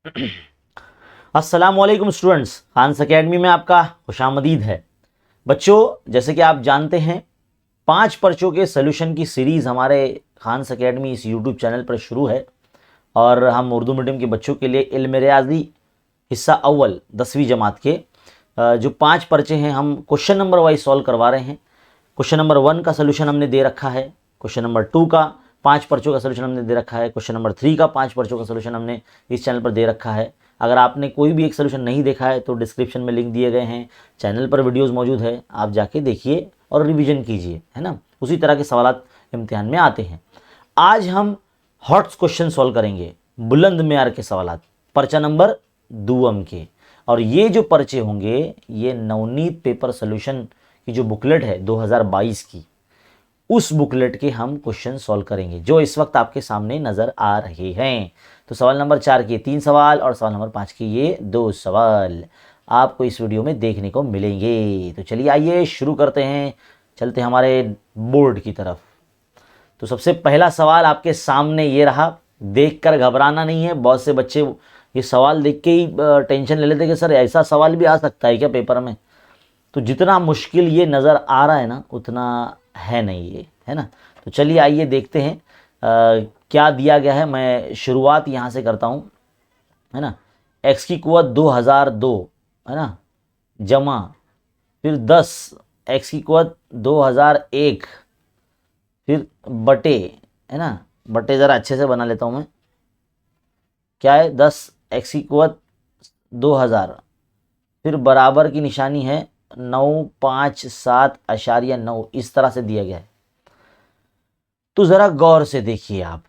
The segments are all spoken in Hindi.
अस्सलाम वालेकुम स्टूडेंट्स, खान्स एकेडमी में आपका खुशामदीद है। बच्चों, जैसे कि आप जानते हैं 5 पर्चों के सोल्यूशन की सीरीज़ हमारे खान्स एकेडमी इस यूट्यूब चैनल पर शुरू है और हम उर्दू मीडियम के बच्चों के लिए इल्म रियाजी हिस्सा अव्वल 10वीं जमात के जो 5 पर्चे हैं हम क्वेश्चन नंबर वाइज सॉल्व करवा रहे हैं। क्वेश्चन नंबर 1 का सोल्यूशन हमने दे रखा है, क्वेश्चन नंबर 2 का 5 पर्चों का सोल्यूशन हमने दे रखा है, क्वेश्चन नंबर 3 का 5 पर्चों का सोल्यूशन हमने इस चैनल पर दे रखा है। अगर आपने कोई भी एक सोल्यूशन नहीं देखा है तो डिस्क्रिप्शन में लिंक दिए गए हैं, चैनल पर वीडियोस मौजूद है, आप जाके देखिए और रिवीजन कीजिए, है ना। उसी तरह के सवालात इम्तिहान में आते हैं। आज हम हॉट्स क्वेश्चन सॉल्व करेंगे, बुलंद मेयार के सवालात, पर्चा नंबर 2 के। और ये जो पर्चे होंगे ये नवनीत पेपर सोल्यूशन की जो बुकलेट है 2022 की, उस बुकलेट के हम क्वेश्चन सॉल्व करेंगे जो इस वक्त आपके सामने नज़र आ रहे हैं। तो सवाल नंबर 4 के 3 सवाल और सवाल नंबर 5 के ये 2 सवाल आपको इस वीडियो में देखने को मिलेंगे। तो चलिए आइए शुरू करते हैं, चलते हैं हमारे बोर्ड की तरफ। तो सबसे पहला सवाल आपके सामने ये रहा, देखकर घबराना नहीं है। बहुत से बच्चे ये सवाल देख के ही टेंशन ले लेते कि सर ऐसा सवाल भी आ सकता है क्या पेपर में। तो जितना मुश्किल ये नज़र आ रहा है ना उतना है नहीं ये, है ना। तो चलिए आइए देखते हैं क्या दिया गया है। मैं शुरुआत यहाँ से करता हूँ, है ना। x की कुव्वत 2002, है ना, जमा फिर 10 x की कुव्वत 2001 फिर बटे, है ना, बटे ज़रा अच्छे से बना लेता हूँ मैं। क्या है 10 x की कुव्वत 2000 फिर बराबर की निशानी है 957.9, इस तरह से दिया गया है। तो ज़रा गौर से देखिए आप,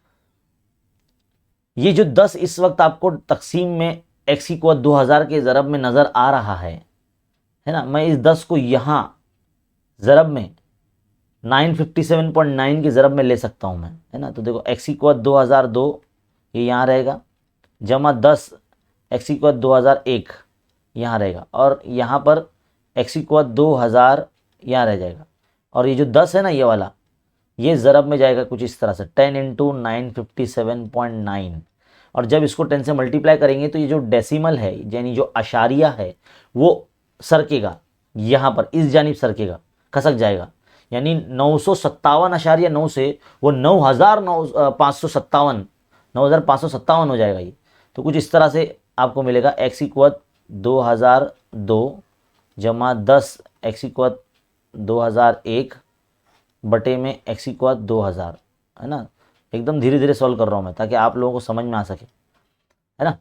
ये जो 10 इस वक्त आपको तकसीम में x की कुव्वत 2000 के ज़रब में नज़र आ रहा है ना। मैं इस 10 को यहाँ ज़रब में 957.9 के ज़रब में ले सकता हूँ मैं, है ना। तो देखो x की कुव्वत 2002 ये यहाँ रहेगा, जमा 10 x की कुव्वत 2001 यहाँ रहेगा, और यहाँ पर x की कुव्वत 2000 यहाँ रह जाएगा। और ये जो 10 है ना ये वाला, ये ज़रब में जाएगा कुछ इस तरह से 10 इंटू 957.9। और जब इसको 10 से मल्टीप्लाई करेंगे तो ये जो डेसिमल है यानी जो अशारिया है वो सरकेगा, यहाँ पर इस जानिब सरकेगा, खसक जाएगा, यानी 957.9 से वो 9,557 हो जाएगा ये। तो कुछ इस तरह से आपको मिलेगा x की कुव्वत 2002 जमा 10 x की कुव्वत 2001 बटे में x की कुव्वत 2000, है ना। एकदम धीरे धीरे सॉल्व कर रहा हूँ मैं ताकि आप लोगों को समझ में आ सके, है ना।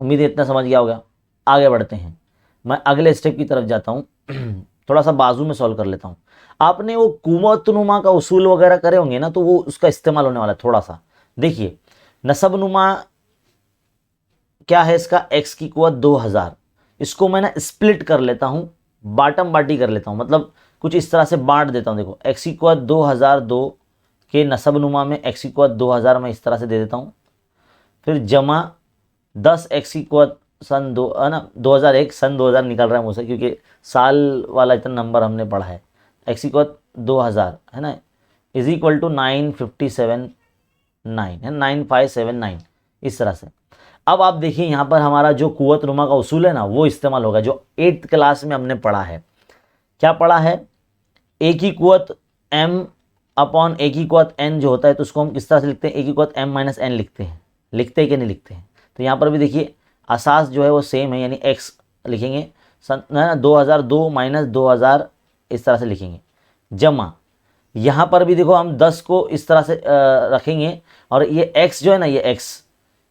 उम्मीद है इतना समझ गया होगा। आगे बढ़ते हैं, मैं अगले स्टेप की तरफ जाता हूँ। थोड़ा सा बाजू में सॉल्व कर लेता हूँ। आपने वो कुव्वतनुमा का उसूल वगैरह करे होंगे ना, तो वो उसका इस्तेमाल होने वाला है थोड़ा सा। देखिए नसबनुमा क्या है इसका, x की कुव्वत 2000, इसको मैं ना स्प्लिट कर लेता हूँ, बाटम बाटी कर लेता हूँ, मतलब कुछ इस तरह से बांट देता हूँ। देखो x की कुव्वत 2002 के नसबनुमा में x की कुव्वत 2000 मैं इस तरह से दे देता हूँ, फिर जमा 10 x की कुव्वत सन 2, है ना, 2001, सन 2000 निकल रहा है मुझसे क्योंकि साल वाला इतना नंबर हमने पढ़ा है। x की कुव्वत 2000, है ना, इज इक्वल टू 957.9 है, 9579 इस तरह से। अब आप देखिए यहाँ पर हमारा जो कुव्वतनुमा का उसूल है ना वो इस्तेमाल होगा जो 8th क्लास में हमने पढ़ा है। क्या पढ़ा है, a की कुव्वत m अपॉन a की कुव्वत n जो होता है, तो उसको हम किस तरह से लिखते हैं, a की कुव्वत m माइनस n लिखते हैं। लिखते हैं कि नहीं लिखते हैं। तो यहाँ पर भी देखिए असास जो है वो सेम है, यानी x लिखेंगे, सन 2002 माइनस 2000 इस तरह से लिखेंगे, जमा यहाँ पर भी देखो हम 10 को इस तरह से रखेंगे, और ये x जो है ना ये x,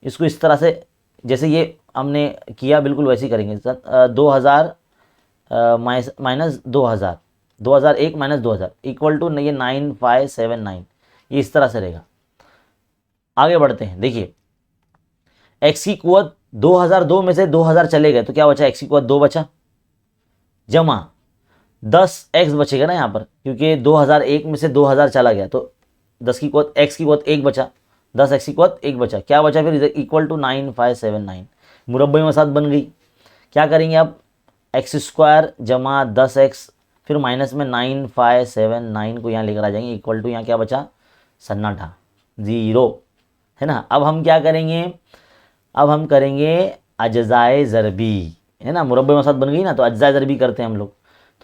इसको इस तरह से जैसे ये हमने किया बिल्कुल वैसे ही करेंगे। 2000 माइनस 2000, 2001 माइनस 2000 इक्वल टू ये 9579, ये इस तरह से रहेगा। आगे बढ़ते हैं, देखिए x की कुव्वत 2002 में से 2000 चले गए तो क्या बचा, x की कुव्वत 2 बचा, जमा 10x बचेगा ना यहाँ पर, क्योंकि 2001 में से 2000 चला गया तो 10 की कुव्वत x की कुव्वत 1 बचा, 10x की कुव्वत 1 बचा, क्या बचा फिर इक्वल टू 9579, मुरब्बे में साथ बन गई। क्या करेंगे अब, x स्क्वायर जमा 10x फिर माइनस में 9579 को यहाँ लेकर आ जाएंगे, इक्वल टू यहाँ क्या बचा, सन्नाटा 0, है ना। अब हम क्या करेंगे, अब हम करेंगे अज्जाए ज़रबी, है ना, मुरब्बे में साथ बन गई ना, तो अज्जाए ज़रबी करते हैं हम लोग।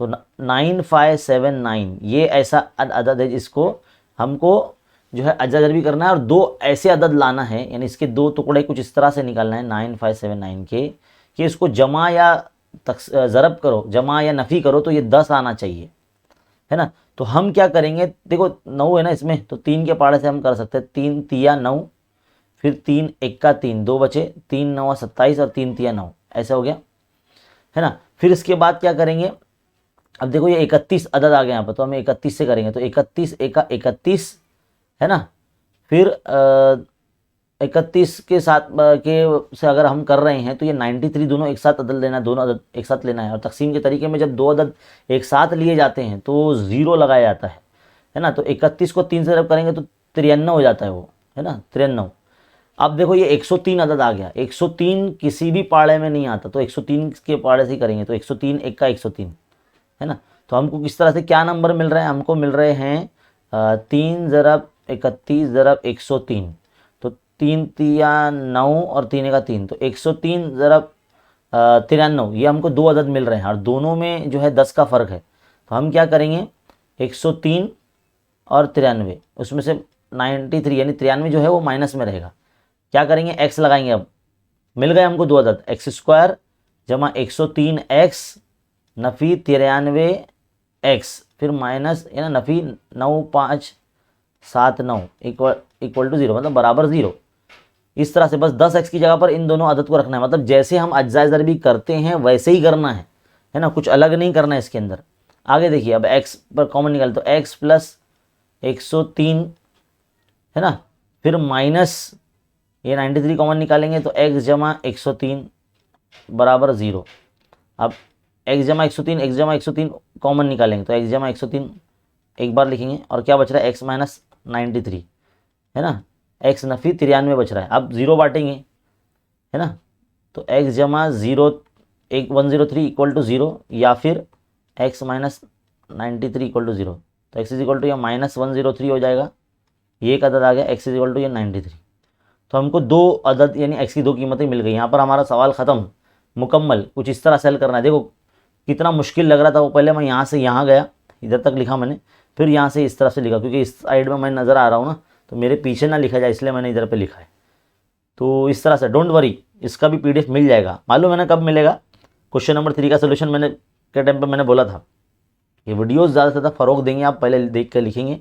तो 9579 ये ऐसा अदद है जिसको हमको जो है अज्जा ज़रबी करना है, और दो ऐसे अदद लाना है, यानी इसके दो टुकड़े कुछ इस तरह से निकालना है 9579 के, कि इसको जमा या ज़रब करो, जमा या नफ़ी करो तो ये 10 आना चाहिए, है ना। तो हम क्या करेंगे, देखो 9 है ना इसमें, तो 3 के पाड़े से हम कर सकते हैं 3 तिया 9, फिर 3 एक्का 3, 2 बचे, 3 9 27 और 3 तिया 9, ऐसा हो गया, है ना। फिर इसके बाद क्या करेंगे, अब देखो ये 31 अदद आ गया यहाँ पर, तो हम 31 से करेंगे, तो 31 एका 31, है ना। फिर 31 के साथ के से अगर हम कर रहे हैं तो ये 93 दोनों एक साथ अदद लेना है, दोनों अदद एक साथ लेना है। और तकसीम के तरीके में जब दो अदद एक साथ लिए जाते हैं तो ज़ीरो लगाया जाता है ना। तो 31 को 3 से जब करेंगे तो 93 हो जाता है वो, है ना, 93। अब देखो ये 103 अदद आ गया, 103 किसी भी पाड़े में नहीं आता, तो 103 के पाड़े से ही करेंगे, तो 103 एक का 103, है ना। तो हमको किस तरह से क्या नंबर मिल रहे हैं, हमको मिल रहे हैं 3 ज़रब 31 ज़रब 103, तो 3 तिया 9 और 3 का 3, तो 103 ज़रब 93, ये हमको दो अदद मिल रहे हैं और दोनों में जो है 10 का फ़र्क है। तो हम क्या करेंगे, 103 और 93, उसमें से 93 यानी 93 जो है वो माइनस में रहेगा। क्या करेंगे, एक्स लगाएंगे। अब मिल गए हमको दो अदद, एक्स स्क्वायर जमा 103 एक्स नफ़ी 93 एक्स, फिर माइनस, है ना, नफ़ी 9579 इक्वल टू 0, मतलब बराबर 0। इस तरह से बस 10 एक्स की जगह पर इन दोनों अदद को रखना है, मतलब जैसे हम अज्जाए ज़रबी करते हैं वैसे ही करना है ना, कुछ अलग नहीं करना है इसके अंदर। आगे देखिए, अब एक्स पर कॉमन निकाले तो एक्स प्लस 103, है ना, फिर माइनस ये 93 कॉमन निकालेंगे तो एक्स जमा 103 बराबर 0। अब एक्स जमा 103, एक्स जमा 103 कॉमन निकालेंगे तो एक्स जमा 103 एक बार लिखेंगे, और क्या बच रहा है, एक्स माइनस 93, है ना, एक्स नफ़ी 93 बच रहा है। अब 0 बांटेंगे, है ना, तो एक्स जमा 0 103 इक्वल टू 0, या फिर एक्स माइनस 93 इक्वल टू 0, तो एक्स इज इक्वल टू या माइनस 103 हो जाएगा, ये एक अदद आ गया, एक्स इज इक्वल टू या 93। तो हमको दो अदद यानी एक्स की दो कीमतें मिल गई। यहाँ पर हमारा सवाल ख़त्म, मुकम्मल। कुछ इस तरह सेल करना है। देखो कितना मुश्किल लग रहा था वो, पहले मैं यहाँ से यहाँ गया, इधर तक लिखा मैंने, फिर यहाँ से इस तरफ से लिखा, क्योंकि इस साइड में मैं नज़र आ रहा हूँ ना, तो मेरे पीछे ना लिखा जाए, इसलिए मैंने इधर पे लिखा है। तो इस तरह से डोंट वरी, इसका भी PDF मिल जाएगा। मालूम है ना कब मिलेगा, क्वेश्चन नंबर 3 का सोल्यूशन मैंने के टाइम पर मैंने बोला था, ये वीडियोस ज़्यादा से ज़्यादा फ़रोग देंगे, आप पहले देख कर लिखेंगे,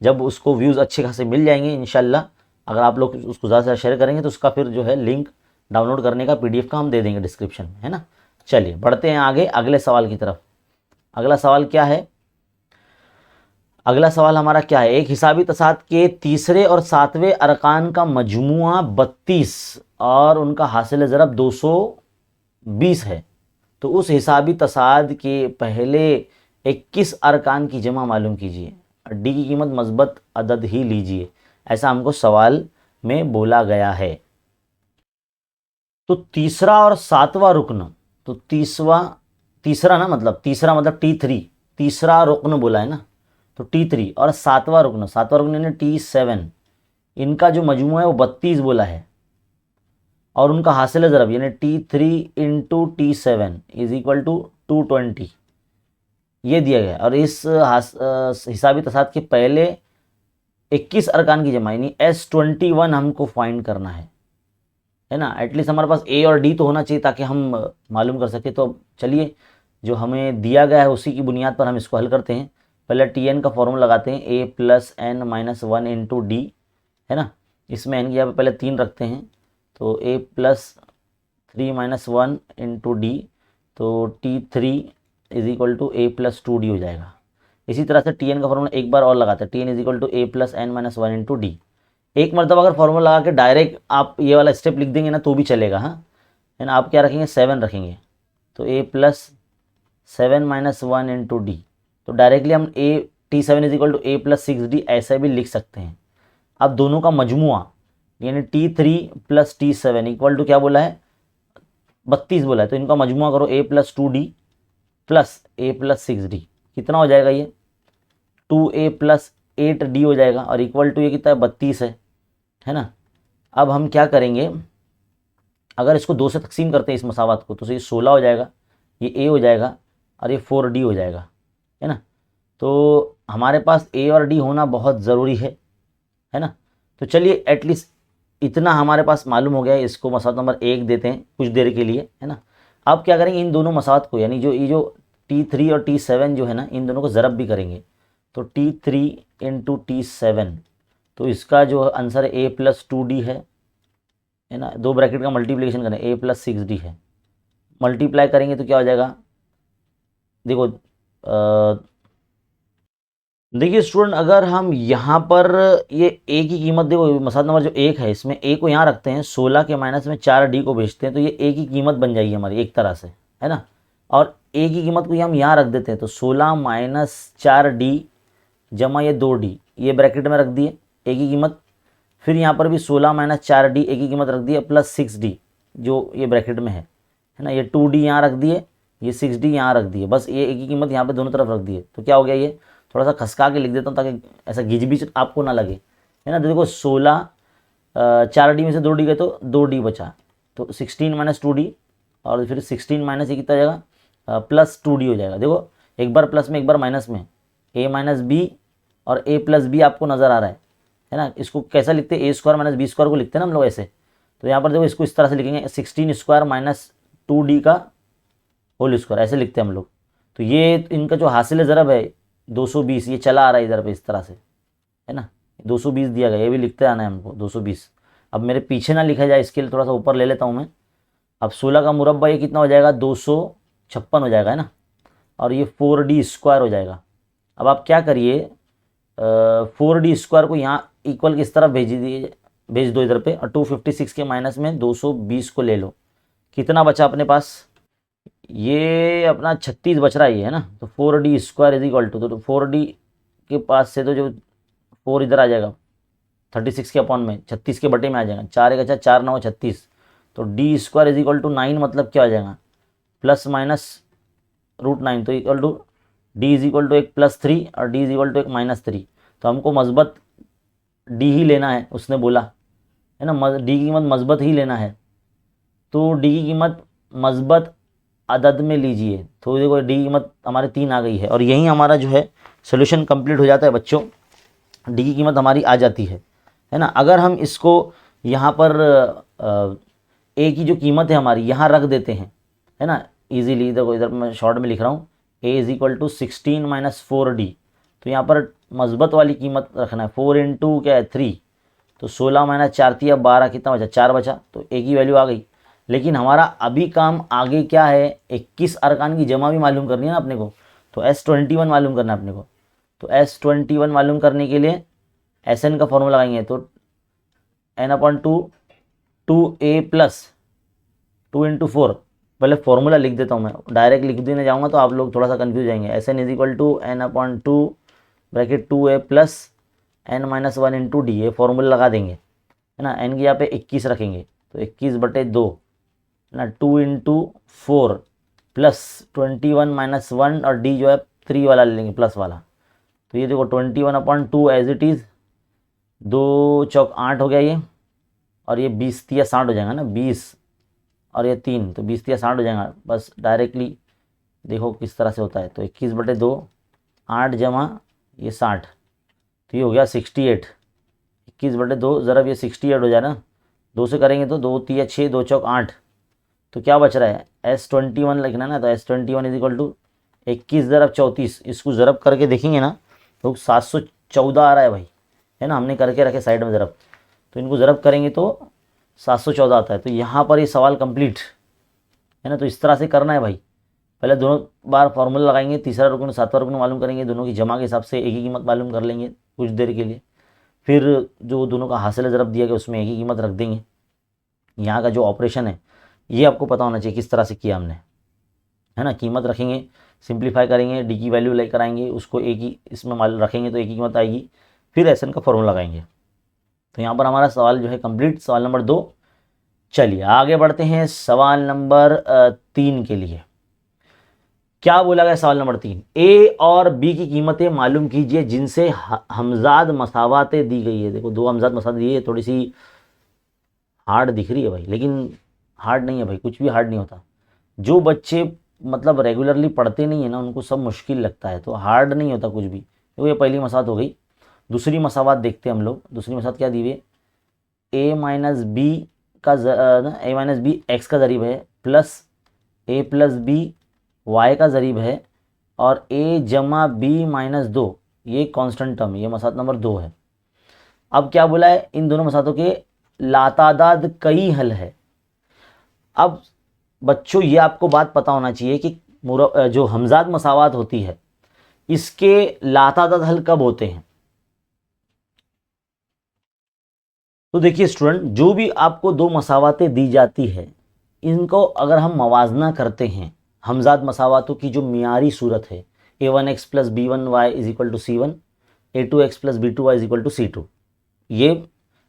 जब उसको व्यूज़ अच्छे खासे मिल जाएंगे इंशाल्लाह, अगर आप लोग उसको ज़्यादा से ज़्यादा शेयर करेंगे तो उसका फिर जो है लिंक डाउनलोड करने का PDF का हम दे देंगे डिस्क्रिप्शन में, है ना। चलिए बढ़ते हैं आगे अगले सवाल की तरफ। अगला सवाल क्या है, अगला सवाल हमारा क्या है, एक हिसाबी तसाद के तीसरे और सातवें अरकान का मजमुआ 32 और उनका हासिल ज़रब 220 है, तो उस हिसाबी तसाद के पहले 21 अरकान की जमा मालूम कीजिए, डी की कीमत मस्बत अदद ही लीजिए, ऐसा हमको सवाल में बोला गया है। तो तीसरा और सातवां रुकन, तो तीसरा ना, मतलब तीसरा मतलब T3, तीसरा रुकन बोला है ना, तो T3 और सातवां रुकन यानी T7, इनका जो मजमू है वो 32 बोला है, और उनका हासिल ज़रब यानी T3 into T7 is equal to 220, ये दिया गया। और इस हिसाबी तसाद के पहले 21 अरकान की जमा यानी S21 हमको फाइंड करना है ना। एटलीस्ट हमारे पास A और D तो होना चाहिए ताकि हम मालूम कर सके। तो चलिए जो हमें दिया गया है उसी की बुनियाद पर हम इसको हल करते हैं। पहले Tn का फॉर्मूला लगाते हैं, A plus n minus 1 into D, है ना। इसमें n की जगह पहले 3 रखते हैं, तो A plus 3 minus 1 into D, तो T3 is equal to A plus 2D हो जाएगा। इसी तरह से Tn का फॉर्मूला एक बार और लगाते हैं, Tn is equal to A plus n minus 1 into D. एक मरतबा अगर फॉर्मूला लगा के डायरेक्ट आप ये वाला स्टेप लिख देंगे ना तो भी चलेगा, हाँ, है ना। आप क्या रखेंगे, 7 रखेंगे, तो A plus 7 minus 1 into D, तो डायरेक्टली हम T7 is equal to A plus 6D ऐसा भी लिख सकते हैं। अब दोनों का मजमुआ यानी T3 plus T7 equal to क्या बोला है, 32 बोला है, तो इनका मजमुआ करो A plus 2D plus A plus 6D, कितना हो जाएगा ये 2A प्लस 8D हो जाएगा, और इक्वल टू ये कितना है 32 है ना। अब हम क्या करेंगे, अगर इसको 2 से तकसीम करते हैं इस मसावत को, तो ये 16 हो जाएगा, ये ए हो जाएगा और ये 4D हो जाएगा, है ना। तो हमारे पास ए और डी होना बहुत ज़रूरी है ना। तो चलिए एटलीस्ट इतना हमारे पास मालूम हो गया है, इसको मसावत नंबर 1 देते हैं कुछ देर के लिए, है ना। अब क्या करेंगे, इन दोनों मसावत को, यानी जो ये जो T3 और T7 जो है ना, इन दोनों को ज़रब भी करेंगे। तो T3 इंटू T7, तो इसका जो आंसर A प्लस 2D है ना। 2 ब्रैकेट का मल्टीप्लिकेशन करें, A प्लस 6D है, मल्टीप्लाई करेंगे तो क्या हो जाएगा, देखो देखिए स्टूडेंट, अगर हम यहाँ पर ये ए की कीमत, देखो मसाला नंबर जो 1 है, इसमें ए को यहाँ रखते हैं, 16 के माइनस में 4D को भेजते हैं, तो ये ए की कीमत बन जाएगी हमारी एक तरह से, है ना। और ए की कीमत को हम यहाँ रख देते हैं, तो 16 माइनस 4D जमा ये 2D, ये ब्रैकेट में रख दिए ए की कीमत। फिर यहाँ पर भी 16 माइनस 4D ए की कीमत रख दिए, प्लस 6D जो ये ब्रैकेट में है ना। ये 2D यहाँ रख दिए, ये 6D यहाँ रख दिए, बस ये ए की कीमत यहाँ पे दोनों तरफ रख दिए। तो क्या हो गया, ये थोड़ा सा खसका के लिख देता हूँ ताकि ऐसा घिच आपको ना लगे, है ना। तो देखो 16 4D में से 2D गए तो 2D बचा, तो 16 माइनस 2D, और फिर 16 माइनस ये कितना जाएगा, प्लस 2D हो जाएगा। देखो एक बार प्लस में एक बार माइनस में, a माइनस बी और a प्लस बी आपको नज़र आ रहा है ना। इसको कैसा लिखते हैं, A² माइनस B² को लिखते हैं ना हम लोग ऐसे। तो यहाँ पर देखो इसको इस तरह से लिखेंगे, 16² माइनस 2D का होल स्क्वायर, ऐसे लिखते हैं हम लोग। तो ये इनका जो हासिल ज़रब है 220, ये चला आ रहा है इधर पे इस तरह से, है ना। 220 दिया गया, ये भी लिखते आना है हमको 220। अब मेरे पीछे ना लिखा जाए इसके लिए थोड़ा सा ऊपर ले लेता हूँ मैं। अब 16 का मुरब्बा ये कितना हो जाएगा, 256 हो जाएगा, है ना। और ये 4D² हो जाएगा। अब आप क्या करिए, 4D² को यहाँ इक्वल किस तरफ भेज दो इधर पे, और 256 के माइनस में 220 को ले लो। कितना बचा अपने पास, ये अपना 36 बच रहा है ना। तो 4D² इज इक्वल टू, तो 4D के पास से तो जो 4 इधर आ जाएगा 36 के अपॉन में, 36 के बटे में आ जाएगा, 4 एक अच्छा 4 9 36। तो D² इज इक्वल टू 9, मतलब क्या आ जाएगा, प्लस माइनस √9, तो equal to D is equal to 1 plus 3 और D is equal to 1 minus 3। तो हमको मस्बत D ही लेना है, उसने बोला, है ना। D की कीमत मस्बत ही लेना है, तो D की कीमत मस्बत अदद में लीजिए। तो देखो D की कीमत हमारे 3 आ गई है, और यही हमारा जो है सोल्यूशन कंप्लीट हो जाता है बच्चों। D की कीमत हमारी आ जाती है ना। अगर हम इसको यहाँ पर A की जो कीमत है हमारी यहाँ रख देते हैं, है ना, इजीली, देखो इधर मैं शॉर्ट में लिख रहा हूँ, A is equal to 16 minus 4D। तो यहाँ पर मस्बत वाली कीमत रखना है, 4 इंटू क्या है 3, तो 16 माइनस 4 थी, अब 12 कितना बचा, 4 बचा, तो A की वैल्यू आ गई। लेकिन हमारा अभी काम आगे क्या है, 21 अरकान की जमा भी मालूम करनी है ना अपने को। तो S21 मालूम करना है अपने को। तो S21 मालूम करने के लिए SN का फॉर्मूला लगाएंगे, तो n/2 2A प्लस 2 इंटू 4। पहले फॉर्मूला लिख देता हूँ मैं, डायरेक्ट लिख देने जाऊँगा तो आप लोग थोड़ा सा कन्फ्यूज जाएंगे। SN is equal to n/2 bracket 2A plus n-1 into D, ये फॉर्मूला लगा देंगे, है ना। n की यहाँ पे 21 रखेंगे, तो 21/2 ना, 2 इंटू 4 प्लस 21 माइनस 1, और D जो है 3 वाला ले लेंगे, प्लस वाला। तो ये देखो 21/2 एज इट इज़, 2 चौक 8 हो गया ये, और ये 20 तिया 60 हो जाएगा ना, 20 और ये 3, तो 20 तिया 60 हो जाएगा। बस डायरेक्टली देखो किस तरह से होता है। तो 21/2, 8 जमा ये 60, तो ये हो गया 68। 21/2 ज़रा ये 68 हो जाए ना, 2 से करेंगे तो 2 तिया 6, 2 चौक 8, तो क्या बच रहा है, S21 लिखना ना। तो S21 इज इक्वल टू 21 ज़रब 34, इसको ज़रब करके देखेंगे ना तो 714 आ रहा है भाई, है ना। हमने करके रखे साइड में ज़रब, तो इनको ज़रब करेंगे तो 714 आता है। तो यहाँ पर ये सवाल कंप्लीट, है ना। तो इस तरह से करना है भाई, पहले दोनों बार फार्मूला लगाएंगे, तीसरा रुकन 7वां रुकन मालूम करेंगे, दोनों की जमा के हिसाब से एक ही कीमत मालूम कर लेंगे कुछ देर के लिए। फिर जो दोनों का हासिल ज़रब दिया गया उसमें एक ही कीमत रख देंगे। यहाँ का जो ऑपरेशन है ये आपको पता होना चाहिए किस तरह से किया हमने, है ना। कीमत रखेंगे, सिंप्लीफाई करेंगे, डी की वैल्यू लेकर आएंगे, उसको एक ही इसमें रखेंगे तो एक ही कीमत आएगी, फिर एसएन का फॉर्मूला लगाएंगे। तो यहाँ पर हमारा सवाल जो है कंप्लीट, सवाल नंबर 2। चलिए आगे बढ़ते हैं सवाल नंबर 3 के लिए। क्या बोला गया सवाल नंबर 3, ए और बी की कीमतें मालूम कीजिए जिनसे हमजाद मसावातें दी गई है। देखो 2 हमजाद मसावत दी है, थोड़ी सी हार्ड दिख रही है भाई, लेकिन हार्ड नहीं है भाई, कुछ भी हार्ड नहीं होता। जो बच्चे मतलब रेगुलरली पढ़ते नहीं है ना, उनको सब मुश्किल लगता है, तो हार्ड नहीं होता कुछ भी। तो ये पहली मसावत हो गई। दूसरी मसावत देखते हैं हम लोग। दूसरी मसावत क्या दी हुई है, ए माइनस बी का ए माइनस बी एक्स का ज़रीब है प्लस ए प्लस बी वाई का ज़रीब है और ए जमा बी माइनस 2 ये कांस्टेंट टर्म, ये मसावत नंबर 2 है। अब क्या बोला है, इन दोनों मसावतों के लातादाद कई हल है। अब बच्चों ये आपको बात पता होना चाहिए कि जो हमजाद मसावत होती है इसके लातादाद हल कब होते हैं। तो देखिए स्टूडेंट, जो भी आपको दो मसावतें दी जाती है, इनको अगर हम मवाजना करते हैं, हमजाद मसावतों की जो मियारी सूरत है, a1x plus B one Y is equal to C one, a2x plus B two Y is equal to C two, ये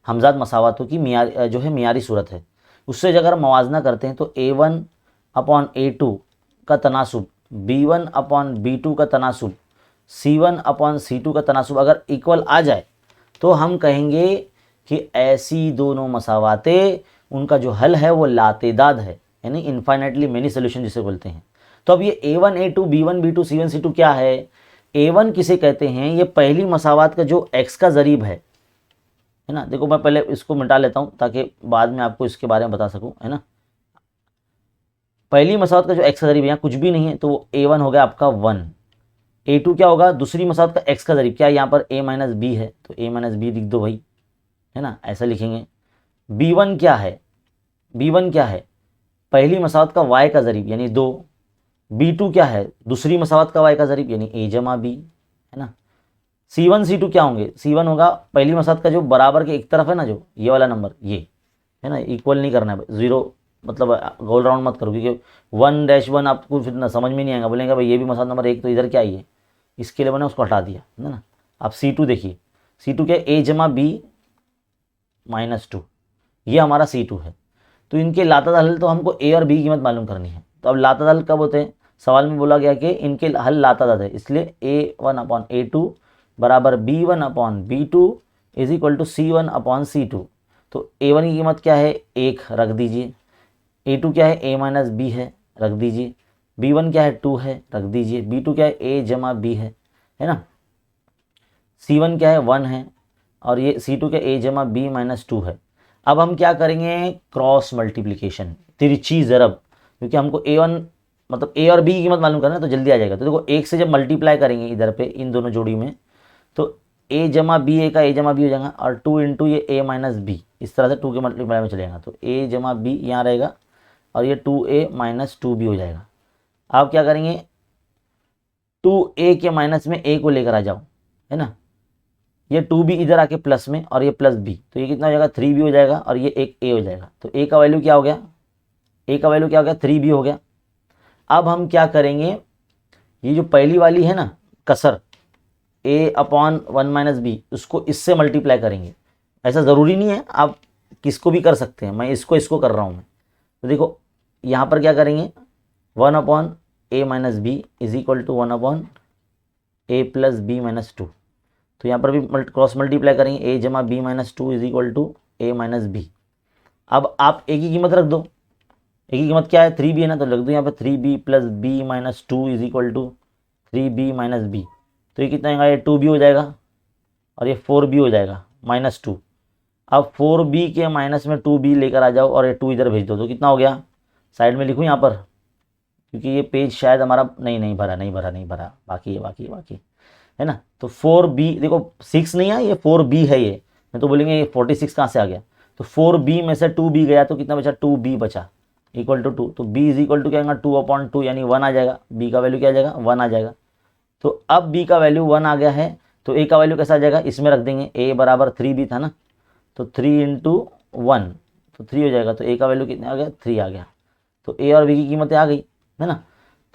हमजाद मसावतों की मियारी जो है मियारी सूरत है। उससे अगर हम मवाजना करते हैं तो a1 अपॉन a2 का तनासुब, b1 अपॉन b2 का तनासुब, c1 अपॉन c2 का तनासुब अगर इक्वल आ जाए तो हम कहेंगे कि ऐसी दोनों मसावातें उनका जो हल है वो लातेदाद है, यानी इन्फाइनाइटली मेनी सोल्यूशन जिसे बोलते हैं। तो अब ये a1 a2 b1 b2 c1 c2 क्या है, a1 किसे कहते हैं, ये पहली मसावत का जो x का ज़रीब है ना। देखो मैं पहले इसको मिटा लेता हूँ ताकि बाद में आपको इसके बारे में बता सकूँ, है ना। पहली मसावत का जो x का ज़रीब यहाँ कुछ भी नहीं है तो वो a1 हो गया आपका 1, a2 क्या होगा, दूसरी मसावत का x का ज़रीब क्या है, यहाँ पर a माइनस बी है तो a माइनस बी लिख दो भाई, है ना, ऐसा लिखेंगे। b1 क्या है, b1 क्या है, पहली मसावत का y का ज़रीब यानी 2, b2 क्या है, दूसरी मसावत का y का ज़रीब यानी a जमा b, है ना। c1 c2 क्या होंगे, c1 होगा पहली मसावत का जो बराबर के एक तरफ है ना, जो ये वाला नंबर ये है ना, इक्वल नहीं करना है, 0 मतलब गोल राउंड मत करो, क्योंकि 1-1 आपको फिर ना समझ में नहीं आएगा, बोलेंगे भाई ये भी मसावत नंबर 1 तो इधर क्या ही है, इसके लिए मैंने उसको हटा दिया, है ना। अब c2 देखिए, c2 क्या है, a जमा b माइनस 2, ये हमारा c2 है। तो इनके लातादाद हल तो हमको a और b की कीमत मालूम करनी है। तो अब लातादाद हल कब होते हैं, सवाल में बोला गया कि इनके हल लातादाद है, इसलिए a1 अपॉन a2 बराबर b1 upon b2 is equal to c1 upon c2। तो a1 की कीमत क्या है, 1 रख दीजिए, a2 क्या है, a माइनस बी है रख दीजिए, b1 क्या है 2 है रख दीजिए, b2 क्या है a जमा b है ना, c1 क्या है 1 है और ये c2 क्या a जमा b माइनस 2 है। अब हम क्या करेंगे, क्रॉस मल्टीप्लिकेशन, तिरछी ज़रब, क्योंकि हमको a1 मतलब a और b की कीमत मालूम करना है तो जल्दी आ जाएगा। तो देखो 1 से जब मल्टीप्लाई करेंगे इधर पे इन दोनों जोड़ी में तो a जमा बी ए का a जमा बी हो जाएगा और 2 इंटू ये a माइनस बी, इस तरह से 2 के मल्टीप्लाई में चलेगा तो a जमा बी यहाँ रहेगा और ये 2a माइनस 2b हो जाएगा। आप क्या करेंगे, 2a के माइनस में a को लेकर आ जाओ, है ना, ये 2b इधर आके प्लस में और ये प्लस b, तो ये कितना हो जाएगा 3b हो जाएगा और ये एक a हो जाएगा। तो a का वैल्यू क्या हो गया, a का वैल्यू क्या हो गया 3b हो गया। अब हम क्या करेंगे, ये जो पहली वाली है ना कसर a अपॉन 1 माइनस बी, उसको इससे मल्टीप्लाई करेंगे। ऐसा ज़रूरी नहीं है, आप किसको भी कर सकते हैं, मैं इसको कर रहा हूँ मैं। तो देखो यहाँ पर क्या करेंगे, 1 upon a minus B is equal to 1 upon a plus B minus 2। तो यहाँ पर भी क्रॉस मल्टीप्लाई करेंगे, a जमा B minus 2 is equal to a minus B. अब आप a की कीमत रख दो, a की कीमत क्या है 3b है ना, तो रख दो यहाँ पर 3b plus B minus 2 is equal to 3b minus B. तो ये कितना आएगा, ये 2b हो जाएगा और ये 4b हो जाएगा माइनस 2। अब 4b के माइनस में 2b लेकर आ जाओ और ये 2 इधर भेज दो, तो कितना हो गया, साइड में लिखूँ यहाँ पर, क्योंकि ये पेज शायद हमारा नहीं भरा, बाकी है ना। तो 4b देखो 6 नहीं है, ये 4b है, ये मैं तो बोलेंगे ये 46 कहाँ से आ गया, तो 4b में से 2b गया तो कितना बचा, 2b बचा इक्वल टू 2। तो b इज इक्वल टू क्या आएगा 2 अपॉन 2 यानी 1 आ जाएगा, b का वैल्यू क्या आ जाएगा 1 आ जाएगा। तो अब b का वैल्यू 1 आ गया है तो a का वैल्यू कैसा आ जाएगा, इसमें रख देंगे, a बराबर 3b था ना, तो 3 इंटू 1 तो 3 हो जाएगा। तो a का वैल्यू कितना आ गया 3 आ गया। तो a और b की कीमतें आ गई, है ना।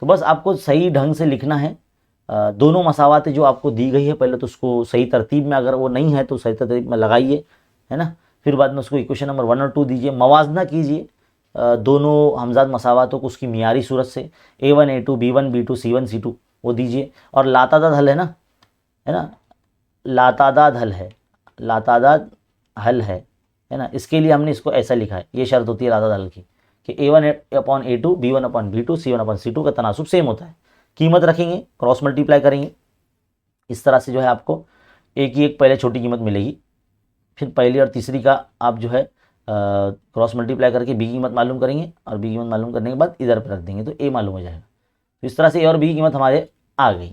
तो बस आपको सही ढंग से लिखना है, दोनों मसावातें जो आपको दी गई है पहले तो उसको सही तरतीब में, अगर वो नहीं है तो सही तरतीब में लगाइए, है ना। फिर बाद में उसको इक्वेशन नंबर 1 और 2 दीजिए, मवाजना कीजिए दोनों हमजाद मसावातों को उसकी मियारी सूरत से, a1 a2 b1 b2 c1 c2 वो दीजिए। और लातादाद हल है ना, लातादाद हल है ना, इसके लिए हमने इसको ऐसा लिखा है, ये शर्त होती है लातादाद हल की। कि A1/A2 B1/B2 C1/C2 का तनासुब सेम होता है। कीमत रखेंगे, क्रॉस मल्टीप्लाई करेंगे, इस तरह से जो है आपको एक ही एक पहले छोटी कीमत मिलेगी, फिर पहली और तीसरी का आप जो है क्रॉस मल्टीप्लाई करके बी की कीमत मालूम करेंगे और बी की कीमत मालूम करने के बाद इधर पर रख देंगे तो ए मालूम हो जाएगा। तो इस तरह से ए और बी की कीमत हमारे आ गई।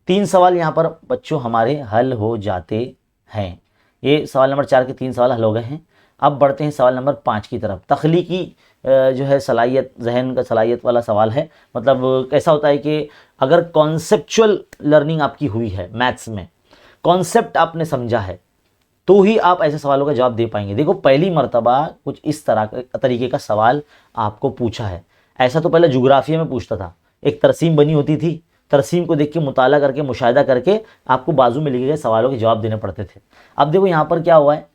3 सवाल यहाँ पर बच्चों हमारे हल हो जाते हैं। ये सवाल नंबर 4 के 3 सवाल हल हो गए हैं। अब बढ़ते हैं सवाल नंबर 5 की तरफ। तख्लीकी जो है सलाहियत, जहन का सलाहियत वाला सवाल है। मतलब कैसा होता है कि अगर कॉन्सेप्चुअल लर्निंग आपकी हुई है, मैथ्स में कॉन्सेप्ट आपने समझा है, तो ही आप ऐसे सवालों का जवाब दे पाएंगे। देखो पहली मर्तबा कुछ इस तरीके का सवाल आपको पूछा है। ऐसा तो पहले जुग्राफिया में पूछता था, एक तरसीम बनी होती थी, तरसीम को देख के मुताला करके मुशाहिदा करके आपको बाजू में लिखे गए सवालों के जवाब देने पड़ते थे। अब देखो यहाँ पर क्या हुआ है,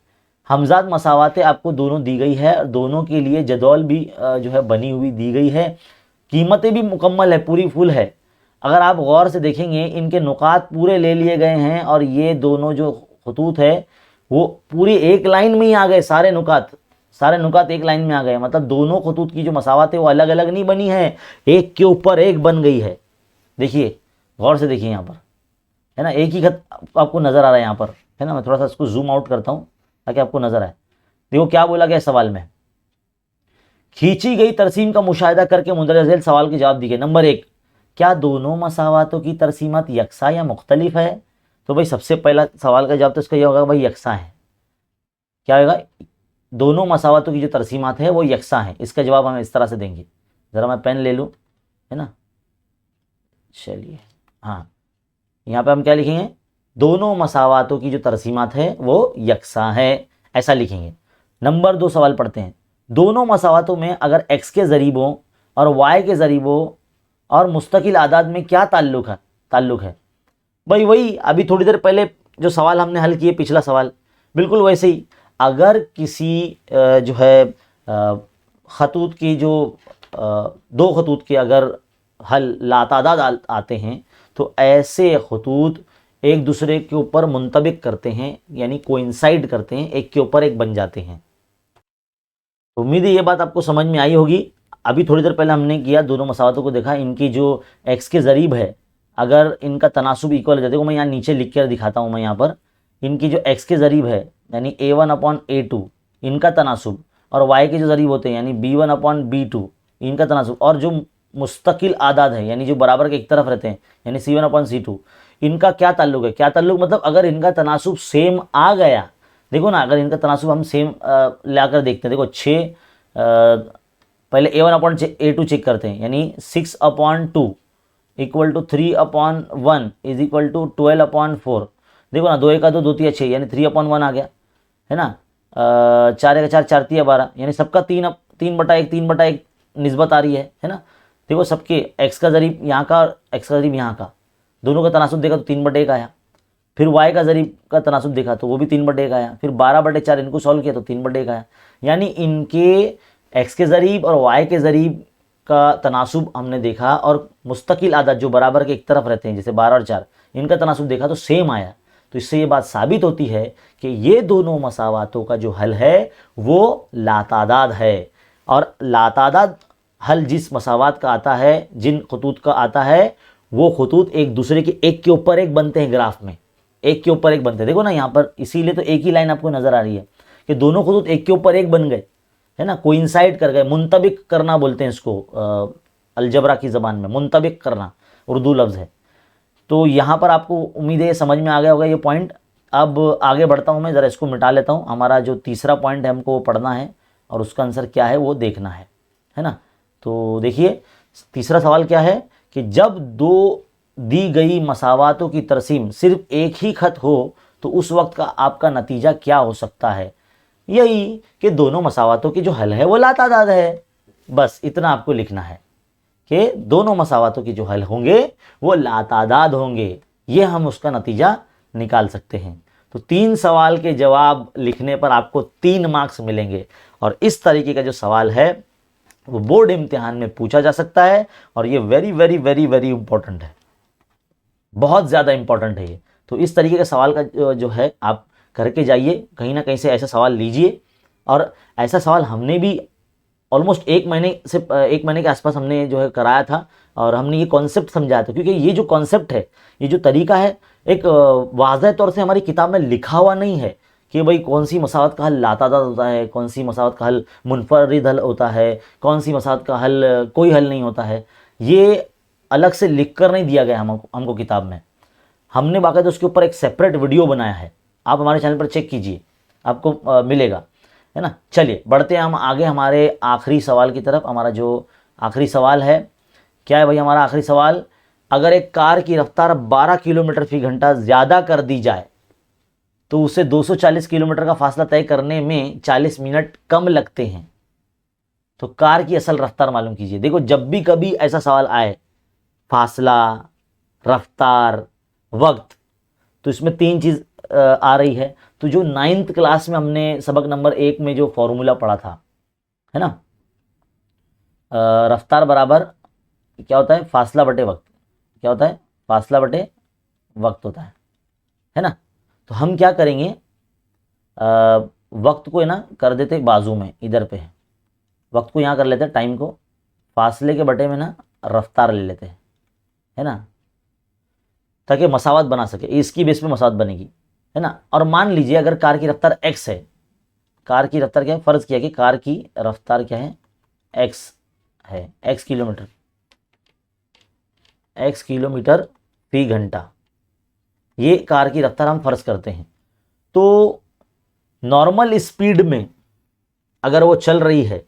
हमजाद मसावातें आपको दोनों दी गई है और दोनों के लिए जदौल भी जो है बनी हुई दी गई है, कीमतें भी मुकम्मल है, पूरी फुल है। अगर आप गौर से देखेंगे इनके नुकात पूरे ले लिए गए हैं और ये दोनों जो खतूत है वो पूरी एक लाइन में ही आ गए, सारे नुकात एक लाइन में आ गए। मतलब दोनों खतूत की जो मसावत है वो अलग अलग नहीं बनी है, एक के ऊपर एक बन गई है। देखिए गौर से देखिए यहाँ पर, है ना, एक ही खत आपको नज़र आ रहा है यहाँ पर, है ना। मैं थोड़ा सा इसको जूम आउट करता हूँ ताकि आपको नज़र आए। देखो क्या बोला गया सवाल में, खींची गई तरसीम का मुशाहिदा करके मुंदरज झेल सवाल के जवाब दिए। नंबर 1, क्या दोनों मसावातों की तरसीमत यकसा या मुख्तलिफ है? तो भाई सबसे पहला सवाल का जवाब तो इसका यह होगा भाई यकसा है। क्या होगा, दोनों मसावातों की जो तरसीमत है वो यकसा है। इसका जवाब हम इस तरह से देंगे, ज़रा मैं पेन ले लूँ, है ना। चलिए हाँ, यहाँ पे हम क्या लिखेंगे, दोनों मसावातों की जो तरसीमत है वो यकसा है, ऐसा लिखेंगे। नंबर 2 सवाल पढ़ते हैं। दोनों मसावातों में अगर x के ज़रीबों और y के ज़रीबों और मुस्तकिल आदाद में क्या ताल्लुक़ है? भाई वही अभी थोड़ी देर पहले जो सवाल हमने हल किए, पिछला सवाल बिल्कुल वैसे ही। अगर किसी जो है खतूत की जो 2 खतूत के अगर हल लातादाद आते हैं तो ऐसे खतूत एक दूसरे के ऊपर मुंतबिक करते हैं, यानी कोइंसाइड करते हैं, एक के ऊपर एक बन जाते हैं। उम्मीद है ये बात आपको समझ में आई होगी। अभी थोड़ी देर पहले हमने किया, दोनों मसावतों को देखा, इनकी जो x के ज़रीब है अगर इनका तनासुब इक्वल है, देखो मैं यहाँ नीचे लिख कर दिखाता हूँ। मैं यहाँ पर इनकी जो x के ज़रीब है यानी A1/A2 इनका तनासुब, और y के जो ज़रीब होते हैं यानी B1/B2 इनका तनासुब, और जो मुस्तकिल आदाद है यानी जो बराबर के एक तरफ रहते हैं यानी C1/C2 इनका क्या ताल्लुक है। क्या ताल्लुक मतलब अगर इनका तनासुब सेम आ गया, देखो ना, अगर इनका तनासुब हम सेम ला कर देखते हैं, देखो 6 पहले A1/A2 चेक करते हैं यानी 6/2 equal to 3/1 is equal to 12/4। देखो ना, 2 1 2 2 3 6 यानी 3/1 आ गया, है ना। 4 1 4 4 3 12 यानी सबका 3/1 निस्बत आ रही है ना। देखो सबके x का ज़रीब यहाँ का और x का ज़रीब यहाँ का, दोनों का तनासुब देखा तो 3/1 आया। फिर y का ज़रीब का तनासुब देखा तो वो भी 3/1 आया। फिर 12/4 इनको सॉल्व किया तो 3/1 आया। यानी इनके x के ज़रीब और y के ज़रीब का तनासुब हमने देखा और मुस्तकिल आदत जो बराबर के एक तरफ रहते हैं जैसे 12 और 4 इनका तनासुब देखा तो सेम आया। तो इससे ये बात साबित होती है कि ये दोनों मसावातों का जो हल है वो लातादाद है, और लातादाद हल जिस मसावात का आता है, जिन खतूत का आता है, वो खतूत एक दूसरे के एक के ऊपर एक बनते हैं, ग्राफ में एक के ऊपर एक बनते हैं। देखो ना यहाँ पर, इसीलिए तो एक ही लाइन आपको नज़र आ रही है कि दोनों खतूत एक के ऊपर एक बन गए, है ना, कोइंसाइड कर गए। मुंतबिक करना बोलते हैं इसको अलजबरा की ज़बान में, मुंतबिक करना उर्दू लफ्ज़ है। तो यहाँ पर आपको उम्मीद है समझ में आ गया होगा ये पॉइंट। अब आगे बढ़ता हूँ मैं, ज़रा इसको मिटा लेता हूँ। हमारा जो तीसरा पॉइंट है हमको वो पढ़ना है और उसका आंसर क्या है वो देखना है ना। तो देखिए तीसरा सवाल क्या है कि जब 2 दी गई मसावातों की तरसीम सिर्फ एक ही खत हो तो उस वक्त का आपका नतीजा क्या हो सकता है। यही कि दोनों मसावातों की जो हल है वो लातादाद है, बस इतना आपको लिखना है कि दोनों मसावातों की जो हल होंगे वो लातादाद होंगे। ये हम उसका नतीजा निकाल सकते हैं। तो 3 सवाल के जवाब लिखने पर आपको 3 मार्क्स मिलेंगे, और इस तरीके का जो सवाल है वो बोर्ड इम्तिहान में पूछा जा सकता है, और ये very very very very important है, बहुत ज़्यादा इंपॉर्टेंट है ये। तो इस तरीके का सवाल का जो है आप करके जाइए, कहीं ना कहीं से ऐसा सवाल लीजिए। और ऐसा सवाल हमने भी ऑलमोस्ट 1 महीने के आसपास हमने जो है कराया था, और हमने ये कॉन्सेप्ट समझाया था, क्योंकि ये जो कॉन्सेप्ट है, ये जो तरीका है, एक वाज़ह तौर से हमारी किताब में लिखा हुआ नहीं है कि भाई कौन सी मसावत का हल लातादाद होता है, कौन सी मसावत का हल मुनफरिद हल होता है, कौन सी मसावत का हल कोई हल नहीं होता है। ये अलग से लिख कर नहीं दिया गया हमको किताब में। हमने बाकायदा उसके ऊपर एक सेपरेट वीडियो बनाया है, आप हमारे चैनल पर चेक कीजिए, आपको मिलेगा, है ना। चलिए बढ़ते हैं हम आगे हमारे आखिरी सवाल की तरफ। हमारा जो आखिरी सवाल है, क्या है भाई हमारा आखिरी सवाल, अगर एक कार की रफ्तार 12 किलोमीटर फी घंटा ज़्यादा कर दी जाए तो उसे 240 किलोमीटर का फासला तय करने में 40 मिनट कम लगते हैं, तो कार की असल रफ्तार मालूम कीजिए। देखो जब भी कभी ऐसा सवाल आए, फासला, रफ्तार, वक्त, तो इसमें 3 चीज़ आ रही है। तो जो 9th क्लास में हमने सबक नंबर 1 में जो फॉर्मूला पढ़ा था, है ना, रफ्तार बराबर क्या होता है, फासला बटे वक्त, क्या होता है, फासला बटे वक्त होता है ना। तो हम क्या करेंगे, वक्त को है ना कर देते बाजू में, इधर पे है, वक्त को यहाँ कर लेते हैं, टाइम को फासले के बटे में ना रफ्तार ले लेते हैं, है ना, ताकि मसावत बना सके, इसकी बेस पे मसावत बनेगी, है ना। और मान लीजिए अगर कार की रफ्तार x है, कार की रफ्तार क्या है, फ़र्ज़ किया कि कार की रफ्तार क्या है, x है, x किलोमीटर फी घंटा, ये कार की रफ्तार हम फ़र्ज़ करते हैं। तो नॉर्मल स्पीड में अगर वो चल रही है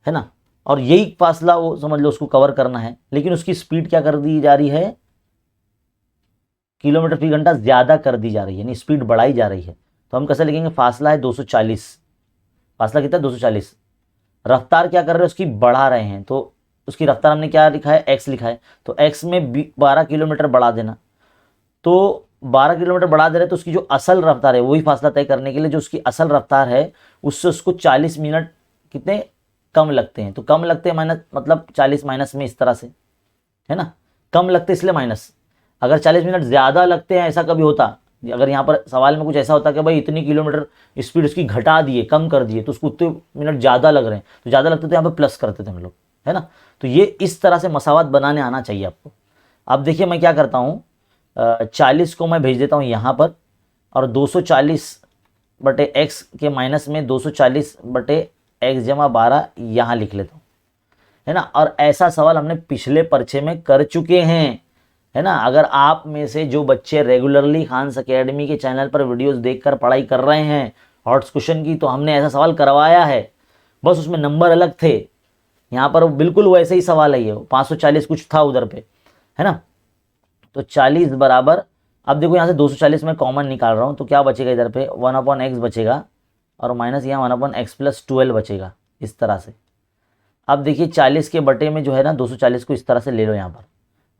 ना, और यही फासला वो समझ लो उसको कवर करना है, लेकिन उसकी स्पीड क्या कर दी जा रही है, किलोमीटर फी घंटा ज़्यादा कर दी जा रही है, यानी स्पीड बढ़ाई जा रही है। तो हम कैसे लिखेंगे, फासला है 240, फासला कितना है 240, रफ्तार क्या कर रहे हैं, उसकी बढ़ा रहे हैं, तो उसकी रफ्तार हमने क्या लिखा है, x लिखा है, तो x में 12 किलोमीटर बढ़ा देना। तो 12 किलोमीटर बढ़ा दे रहे, तो उसकी जो असल रफ्तार है, वही फासला तय करने के लिए जो उसकी असल रफ्तार है, उससे उसको 40 मिनट कितने कम लगते हैं। तो कम लगते हैं माइनस, मतलब 40 माइनस में, इस तरह से, है ना, कम लगते इसलिए माइनस। अगर 40 मिनट ज़्यादा लगते हैं, ऐसा कभी होता, अगर यहाँ पर सवाल में कुछ ऐसा होता कि भाई इतनी किलोमीटर स्पीड उसकी घटा दिए, कम कर दिए, तो उसको उतने मिनट ज़्यादा लग रहे हैं, तो ज़्यादा लगते तो यहाँ पर प्लस करते थे हम लोग, है ना। तो ये इस तरह से मसावत बनाने आना चाहिए आपको। अब देखिए मैं क्या करता हूँ, 40 को मैं भेज देता हूँ यहाँ पर, और 240 बटे x के माइनस में 240 बटे x जमा 12 यहाँ लिख लेता हूँ, है ना। और ऐसा सवाल हमने पिछले पर्चे में कर चुके हैं, है ना। अगर आप में से जो बच्चे रेगुलरली खान्स एकेडमी के चैनल पर वीडियोस देखकर पढ़ाई कर रहे हैं हॉट्स क्वेश्चन की, तो हमने ऐसा सवाल करवाया है, बस उसमें नंबर अलग थे। यहाँ पर बिल्कुल वैसे ही सवाल है, ये 540 कुछ था उधर पे, है ना। तो 40 बराबर, अब देखो यहाँ से 240 में कॉमन निकाल रहा हूँ, तो क्या बचेगा इधर पे, 1/x बचेगा, और माइनस यहाँ 1/x + 12 बचेगा, इस तरह से। अब देखिए 40 के बटे में जो है ना 240 को इस तरह से ले लो यहाँ पर,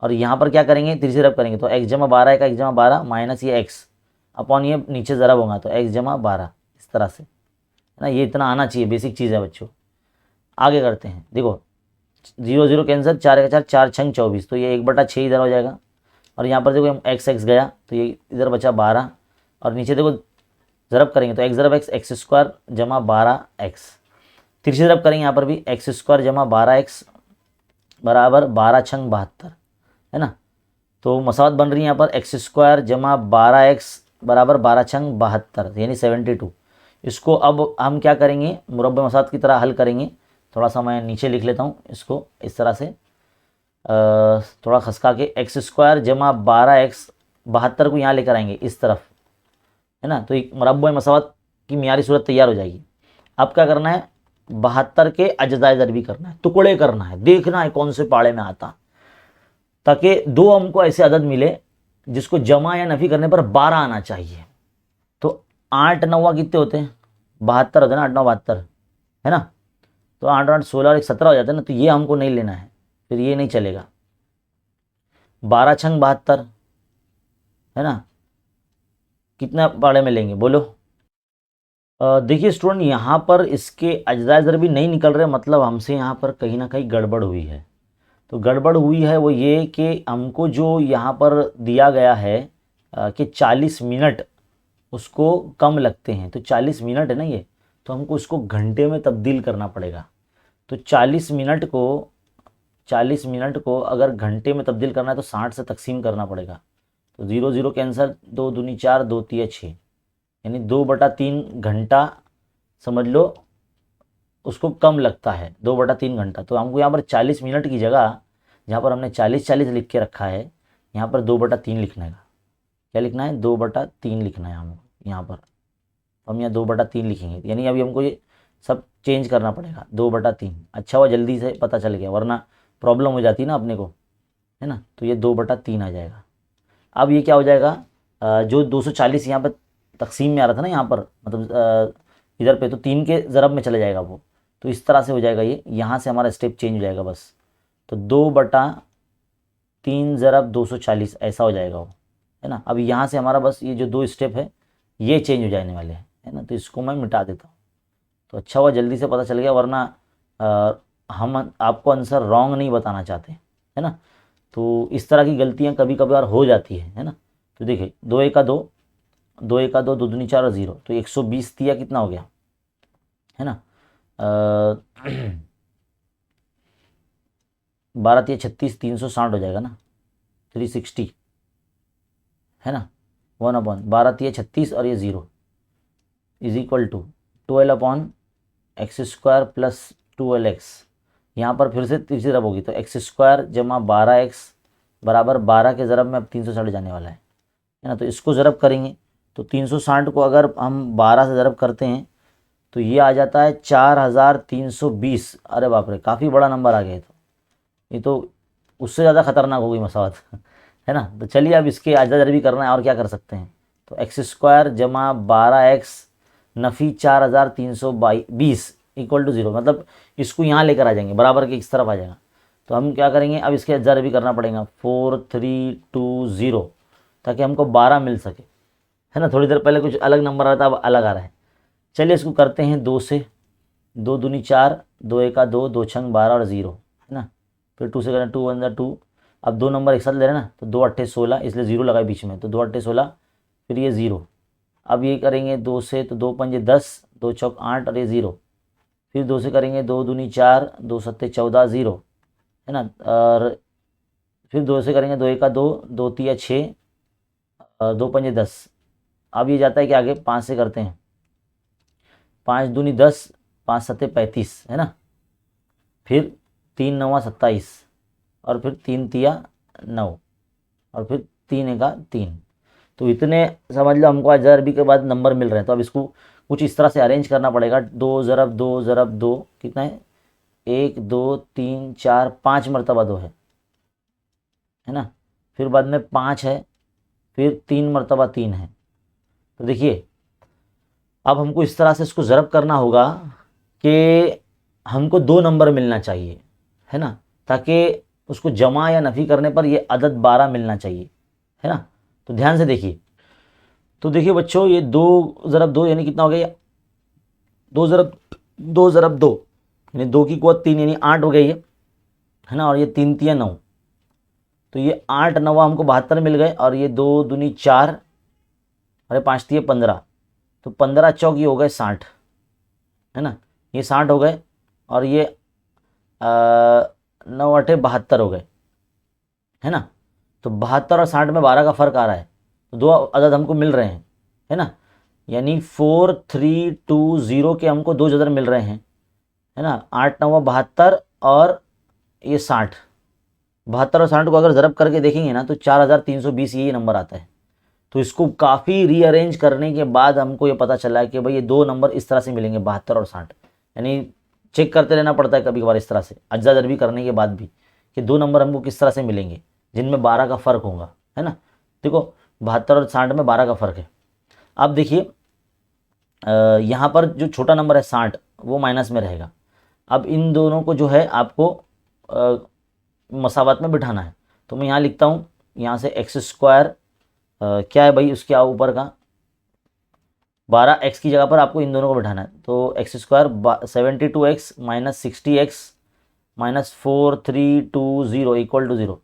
और यहाँ पर क्या करेंगे, तीसरी रब करेंगे, तो x जमा 12 का x जमा 12 माइनस ये x अपॉन ये नीचे ज़रब होगा, तो x जमा 12, इस तरह से, है ना। ये इतना आना चाहिए, बेसिक चीज़ है बच्चों। आगे करते हैं, देखो 0 0 कैंसर, 4 का 4, 4 छंग 24, तो ये 1/6 इधर हो जाएगा, और यहाँ पर देखो x गया, तो ये इधर बचा 12, और नीचे देखो ज़रब करेंगे, तो x ज़रब x² जमा 12x, तीसरी ज़रब करेंगे यहाँ पर भी, x² जमा 12x बराबर 12 छंग 72, है ना। तो मसावत बन रही है यहाँ पर x² जमा 12x बराबर 12 छंग 72, यानी 72। इसको अब हम क्या करेंगे, मुरब्बे मसावत की तरह हल करेंगे। थोड़ा सा मैं नीचे लिख लेता हूँ इसको इस तरह से, थोड़ा खसका के, x² जमा 12x 72 को यहाँ लेकर आएंगे इस तरफ, है ना। तो एक मुरब्बे मसावत की मियारी सूरत तैयार हो जाएगी। अब क्या करना है, 72 के अजदाए ज़रबी करना है, टुकड़े करना है, देखना है कौन से पाड़े में आता, ताकि 2 हमको ऐसे अदद मिले जिसको जमा या नफ़ी करने पर 12 आना चाहिए। तो 8 9 कितने होते हैं, 72 होते हैं ना, 8 9 72, है ना। तो 8 8 16 और 1 17 हो जाते हैं ना, तो ये हमको नहीं लेना है, फिर ये नहीं चलेगा। 12 छंग 72, है ना, कितना पाड़े में लेंगे बोलो। देखिए स्टूडेंट, यहाँ पर इसके अजदाए ज़रबी नहीं निकल रहे, मतलब हमसे यहाँ पर कहीं ना कहीं गड़बड़ हुई है। तो गड़बड़ हुई है वो ये कि हमको जो यहाँ पर दिया गया है कि 40 मिनट उसको कम लगते हैं, तो 40 मिनट है ना ये, तो हमको इसको घंटे में तब्दील करना पड़ेगा। तो 40 मिनट को अगर घंटे में तब्दील करना है तो 60 से तकसीम करना पड़ेगा। तो 0 0 कैंसिल, 2 दूनी 4, 2 तिया 6, यानी 2/3 घंटा समझ लो उसको कम लगता है, 2/3 घंटा। तो हमको यहाँ पर 40 मिनट की जगह, जहाँ पर हमने 40 लिख के रखा है, यहाँ पर 2/3 लिखना है। क्या लिखना है? 2/3 लिखना है हमको यहाँ पर। हम यहाँ 2/3 लिखेंगे, यानी अभी हमको ये सब चेंज करना पड़ेगा। 2/3, अच्छा हुआ जल्दी से पता चल गया, वरना प्रॉब्लम हो जाती ना अपने को, है ना। तो ये 2/3 आ जाएगा। अब ये क्या हो जाएगा, जो 240 यहाँ पर तकसीम में आ रहा था ना, यहाँ पर मतलब इधर पे, तो 3 के ज़रब में चले जाएगा वो। तो इस तरह से हो जाएगा ये, यहाँ से हमारा स्टेप चेंज हो जाएगा बस। तो 2/3 ज़रब 240 ऐसा हो जाएगा वो, है ना। अब यहाँ से हमारा बस ये जो 2 स्टेप है ये चेंज हो जाने वाले हैं, है ना। तो इसको मैं मिटा देता हूँ। तो अच्छा हुआ जल्दी से पता चल गया, वरना हम आपको आंसर रॉन्ग नहीं बताना चाहते, है ना। तो इस तरह की गलतियाँ कभी कभार हो जाती है ना। तो देखिए 2 1 2, 2 1 2, 2 दूनी 4 और 0, तो 120 दिया कितना हो गया, है ना। 12 तिया 36, 360 हो जाएगा ना, 360, है ना। 1/12 तिया 36 और ये 0 is equal to 12/x² plus 12x। यहाँ पर फिर से तीसरी ज़रब होगी, तो x² जमा 12x बराबर 12 के ज़रब में अब 360 जाने वाला है ना। तो इसको ज़रब करेंगे, तो 360 को अगर हम 12 से ज़रब करते हैं तो ये आ जाता है 4320। अरे बाप रे, काफ़ी बड़ा नंबर आ गया। तो ये तो उससे ज़्यादा खतरनाक हो गई मसावत है ना। तो चलिए अब इसके आजा ज़रबी करना है, और क्या कर सकते हैं। तो x² जमा 12x नफ़ी 4320 इक्वल टू 0, मतलब इसको यहाँ लेकर आ जाएंगे, बराबर के इस तरफ आ जाएगा। तो हम क्या करेंगे, अब इसके ज़रबी करना पड़ेगा 4320, ताकि हमको 12 मिल सके, है ना। थोड़ी देर पहले कुछ अलग नंबर आ रहा था, अब अलग आ रहा है। चलिए इसको करते हैं 2 से, 2 दूनी 4, 2 1 2, 2 छंग 12 और 0, है ना। फिर 2 से करें, 2 1 2। अब 2 नंबर एक साथ ले रहे हैं ना, तो 2 8 16, इसलिए 0 लगाए बीच में, तो 2 8 16, फिर ये 0। अब ये करेंगे 2 से, तो 2 5 10, 2 चौक 8 और ये 0। फिर 2 से करेंगे, 2 दूनी 4, 2 सत्ते 14, 0, है ना। और फिर 2 से करेंगे, 2 1 2, 2 तिया 6, 2 5 10। अब ये जाता है कि आगे 5 से करते हैं, 5 दूनी 10, 5 सत्ते 35, है ना। फिर 3 9 27, और फिर 3 तिया 9, और फिर 3 1 3। तो इतने समझ लो हमको आज अरबी के बाद नंबर मिल रहे हैं। तो अब इसको कुछ इस तरह से अरेंज करना पड़ेगा। 2 ज़रब 2 ज़रब 2 कितना है, 1 2 3 4 5 मरतबा 2 है ना। फिर बाद में 5 है, फिर 3 मरतबा 3 है। तो देखिए अब हमको इस तरह से इसको ज़रब करना होगा कि हमको 2 नंबर मिलना चाहिए, है ना, ताकि उसको जमा या नफ़ी करने पर ये अदद 12 मिलना चाहिए, है ना। तो ध्यान से देखिए। तो देखिए बच्चों, ये 2 ज़रब 2 यानी कितना हो गया, 2 ज़रब 2 ज़रब 2 यानी 2 की कुव्वत 3 यानी 8 हो गई है ना। और ये 3 तिया 9, तो ये 8 9 हमको 72 मिल गए। और ये 2 दूनी 4, अरे 5 तिया 15, तो 15 चौक ये हो गए 60, है ना। ये 60 हो गए, और ये 9 8 72 हो गए, है ना। तो 72 और 60 में 12 का फ़र्क आ रहा है, तो 2 अदद हमको मिल रहे हैं, है ना। यानी 4320 के हमको 2 अदद मिल रहे हैं, है ना। 8 9 72 और ये 60, 72 और 60 को अगर ज़रब करके देखेंगे ना, तो 4320 यही नंबर आता है। तो इसको काफ़ी रीअरेंज करने के बाद हमको ये पता चला है कि भाई ये 2 नंबर इस तरह से मिलेंगे, 72 और 60। यानी चेक करते रहना पड़ता है कभी कभार इस तरह से, अज्जा ज़रबी करने के बाद भी, कि 2 नंबर हमको किस तरह से मिलेंगे जिनमें 12 का फ़र्क होगा, है ना। देखो 72 और 60 में 12 का फ़र्क है। अब देखिए यहाँ पर जो छोटा नंबर है 60, वो माइनस में रहेगा। अब इन दोनों को जो है आपको मसावत में बिठाना है। तो मैं यहाँ लिखता हूँ, यहाँ से x² क्या है भाई उसके ऊपर का 12x की जगह पर आपको इन दोनों को बिठाना है। तो x² 72x minus 60x minus 4320 equal to 0।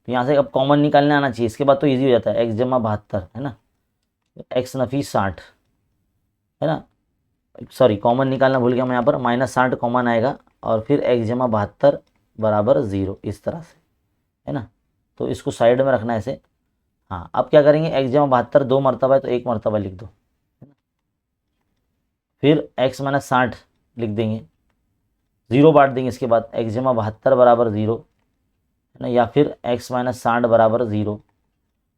तो यहाँ से अब कॉमन निकालने आना चाहिए, इसके बाद तो इजी हो जाता है, x जमा 72, है ना, x नफ़ी 60, है ना। सॉरी कॉमन निकालना भूल गया मैं, यहाँ पर -60 कॉमन आएगा और फिर x-72 बराबर 0 इस तरह से, है ना। तो इसको साइड में रखना है ऐसे। हाँ, अब क्या करेंगे, x-72 2 मरतबा है तो 1 मरतबा लिख दो, फिर x-60 लिख देंगे, 0 बांट देंगे इसके बाद, x-72 बराबर 0, है ना, या फिर x-60 बराबर 0।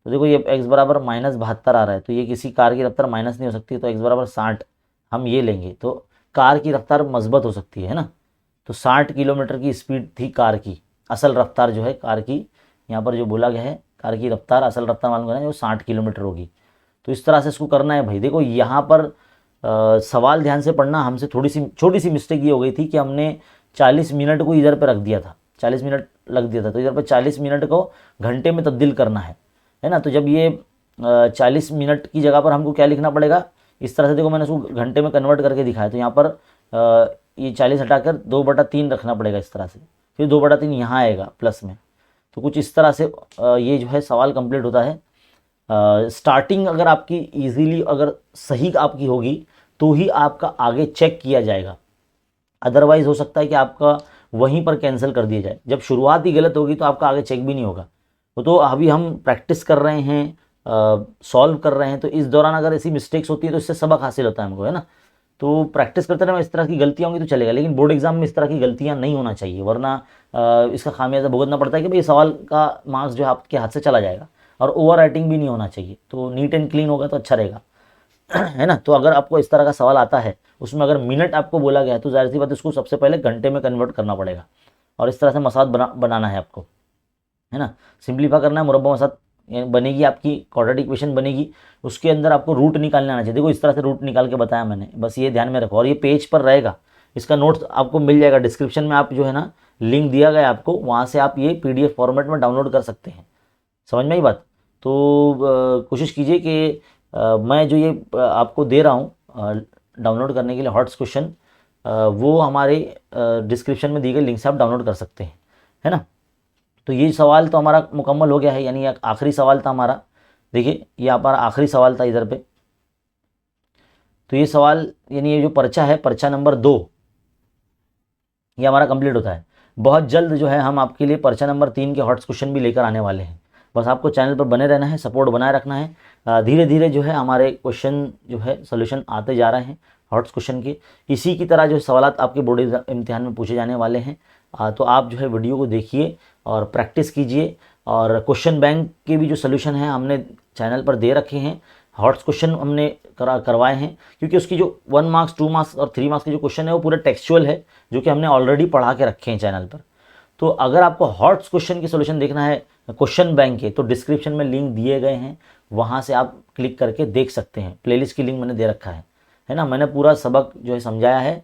तो देखो ये x बराबर -72 आ रहा है, तो ये किसी कार की रफ्तार माइनस नहीं हो सकती, तो x बराबर 60 हम ये लेंगे तो कार की रफ्तार मजबूत हो सकती है ना। तो 60 किलोमीटर की स्पीड थी कार की, असल रफ्तार जो है कार की, यहाँ पर जो बोला गया है कार की रफ्तार, असल रफ्तार मालूम करना है वो 60 किलोमीटर होगी। तो इस तरह से इसको करना है भाई। देखो यहाँ पर सवाल ध्यान से पढ़ना, हमसे थोड़ी सी छोटी सी मिस्टेक ये हो गई थी कि हमने 40 मिनट को इधर पे रख दिया था, 40 मिनट लग दिया था, तो इधर पे 40 मिनट को घंटे में तब्दील करना है ना। तो जब ये 40 मिनट की जगह पर हमको क्या लिखना पड़ेगा, इस तरह से देखो मैंने उसको घंटे में कन्वर्ट करके दिखाया, तो यहाँ पर ये 40 हटाकर 2/3 रखना पड़ेगा इस तरह से, फिर 2/3 यहाँ आएगा प्लस में। तो कुछ इस तरह से ये जो है सवाल कंप्लीट होता है। स्टार्टिंग अगर आपकी इजीली अगर सही आपकी होगी तो ही आपका आगे चेक किया जाएगा, अदरवाइज हो सकता है कि आपका वहीं पर कैंसिल कर दिया जाए। जब शुरुआत ही गलत होगी तो आपका आगे चेक भी नहीं होगा। तो अभी हम प्रैक्टिस कर रहे हैं, सॉल्व कर रहे हैं, तो इस दौरान अगर ऐसी मिस्टेक्स होती है तो इससे सबक हासिल होता है हमको, है ना। तो प्रैक्टिस करते रहे, इस तरह की गलतियाँ होंगी तो चलेगा, लेकिन बोर्ड एग्जाम में इस तरह की गलतियाँ नहीं होना चाहिए, वरना इसका खामियाजा भुगतना पड़ता है कि भाई सवाल का मार्क्स जो है आपके हाथ से चला जाएगा। और ओवर राइटिंग भी नहीं होना चाहिए, तो नीट एंड क्लीन होगा तो अच्छा रहेगा, है ना। तो अगर आपको इस तरह का सवाल आता है, उसमें अगर मिनट आपको बोला गया है तो जाहिर सी बात उसको सबसे पहले घंटे में कन्वर्ट करना पड़ेगा, और इस तरह से मसाद बनाना है आपको, है ना। सिंप्लीफाई करना है, मुरब्बा मसाद बनेगी आपकी, क्वाड्रेटिक इक्वेशन बनेगी, उसके अंदर आपको रूट निकालने आना चाहिए। देखो इस तरह से रूट निकाल के बताया मैंने, बस ये ध्यान में रखो। और ये पेज पर रहेगा, इसका नोट्स आपको मिल जाएगा डिस्क्रिप्शन में, आप जो है ना लिंक दिया गया है आपको, वहाँ से आप ये PDF फॉर्मेट में डाउनलोड कर सकते हैं। समझ में आई बात। तो कोशिश कीजिए कि मैं जो ये आपको दे रहा हूँ डाउनलोड करने के लिए हॉट्स क्वेश्चन, वो हमारे डिस्क्रिप्शन में दी गई लिंक से आप डाउनलोड कर सकते हैं, है ना। तो ये सवाल तो हमारा मुकम्मल हो गया है, यानी आखिरी सवाल था हमारा। देखिए ये हमारा आखिरी सवाल था इधर पे। तो ये सवाल यानी ये जो पर्चा है, पर्चा नंबर 2, ये हमारा कंप्लीट होता है। बहुत जल्द जो है हम आपके लिए पर्चा नंबर 3 के हॉट्स क्वेश्चन भी लेकर आने वाले हैं। बस आपको चैनल पर बने रहना है, सपोर्ट बनाए रखना है। धीरे धीरे जो है हमारे क्वेश्चन जो है सोल्यूशन आते जा रहे हैं हॉट्स क्वेश्चन के। इसी की तरह जो सवालात आपके बोर्ड इम्तिहान में पूछे जाने वाले हैं। तो आप जो है वीडियो को देखिए और प्रैक्टिस कीजिए। और क्वेश्चन बैंक के भी जो सोल्यूशन है हमने चैनल पर दे रखे हैं, हॉट्स क्वेश्चन हमने करवाए हैं, क्योंकि उसकी जो 1 मार्क्स 2 मार्क्स और 3 मार्क्स के जो क्वेश्चन है वो पूरे टेक्सचुअल है, जो कि हमने ऑलरेडी पढ़ा के रखे हैं चैनल पर। तो अगर आपको हॉट्स क्वेश्चन की सोल्यूशन देखना है क्वेश्चन बैंक के, तो डिस्क्रिप्शन में लिंक दिए गए हैं, वहाँ से आप क्लिक करके देख सकते हैं। प्लेलिस्ट की लिंक मैंने दे रखा है ना। मैंने पूरा सबक जो है समझाया है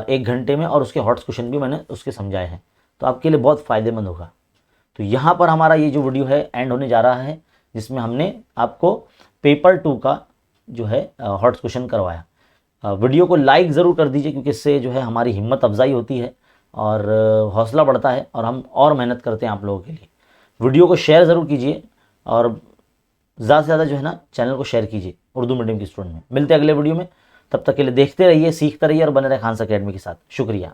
1 घंटे में, और उसके हॉट्स क्वेश्चन भी मैंने उसके समझाए हैं, तो आपके लिए बहुत फ़ायदेमंद होगा। तो यहाँ पर हमारा ये जो वीडियो है एंड होने जा रहा है, जिसमें हमने आपको पेपर 2 का जो है हॉट्स क्वेश्चन करवाया। वीडियो को लाइक ज़रूर कर दीजिए, क्योंकि इससे जो है हमारी हिम्मत अफजाई होती है और हौसला बढ़ता है, और हम और मेहनत करते हैं आप लोगों के लिए। वीडियो को शेयर ज़रूर कीजिए, और ज़्यादा से ज़्यादा जो है ना चैनल को शेयर कीजिए उर्दू मीडियम के स्टूडेंट में। मिलते हैं अगले वीडियो में, तब तक के लिए देखते रहिए, सीखते रहिए और बने रहे खान अकेडमी के साथ। शुक्रिया।